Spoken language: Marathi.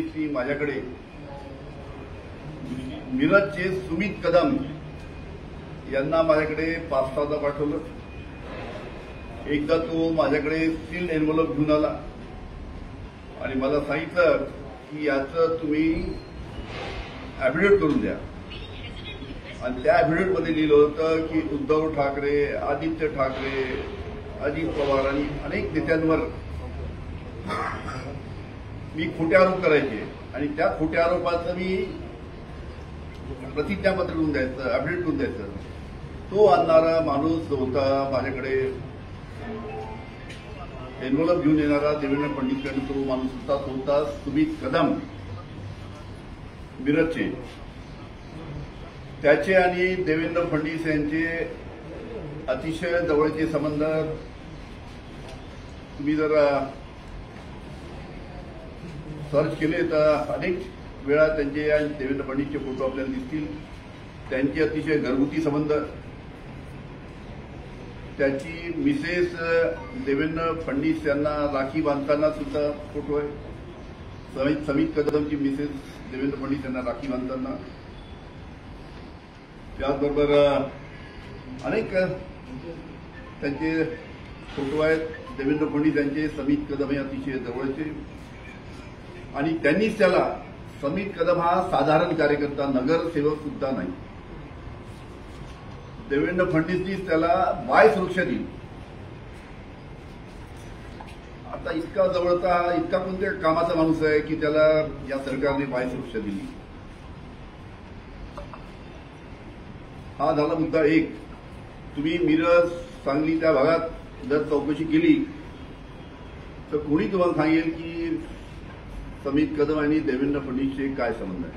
फडणवीसनी माझ्याकडे मिरजचे सुमित कदम यांना माझ्याकडे पास्तादा पाठवलं। एकदा तो माझ्याकडे सील्ड एन्व्हलप घेऊन आला आणि मला सांगितलं की याचं तुम्ही ॲफिडेव्हिट करून द्या। आणि त्या ॲफिडेव्हिटमध्ये लिहिलं होतं की उद्धव ठाकरे, आदित्य ठाकरे, अजित पवार आणि अनेक नेत्यांवर मी खोटे आरोप करायचे आणि त्या खोट्या आरोपाचं मी प्रतिज्ञापत्र करून द्यायचं, ॲफिडेव्हिट करून द्यायचं। तो आणणारा माणूस जो होता माझ्याकडे एन्व्हलप घेऊन येणारा देवेंद्र फडणवीस तो माणूस होता सुमित कदम मिरजचे। त्याचे आणि देवेंद्र फडणवीस यांचे अतिशय जवळचे संबंध तुम्ही जर सर्च केले तर अनेक वेळा त्यांचे आणि देवेंद्र फडणवीसचे फोटो आपल्याला दिसतील। त्यांचे अतिशय घरगुती संबंध, त्याची मिसेस देवेंद्र फडणवीस यांना राखी बांधताना सुद्धा फोटो आहे। समित कदमची मिसेस देवेंद्र फडणवीस यांना राखी बांधताना, त्याचबरोबर अनेक त्यांचे फोटो आहेत। देवेंद्र फडणवीस यांचे समित कदम हे अतिशय जवळचे आणि त्यांनीच त्याला, समित कदम हा साधारण कार्यकर्ता, नगरसेवक सुद्धा नाही, देवेंद्र फडणवीसनीच त्याला बाय सुरक्षा दिली। आता इतका जवळचा, इतका कोणत्या कामाचा माणूस आहे की त्याला या सरकारने बाय सुरक्षा दिली? हा झाला मुद्दा एक। तुम्ही मिरज, सांगली त्या भागात जर चौकशी केली तर कोणी तुम्हाला सांगेल की समित कदम आणि देवेंद्र फडणवीसचे काय संबंध आहे।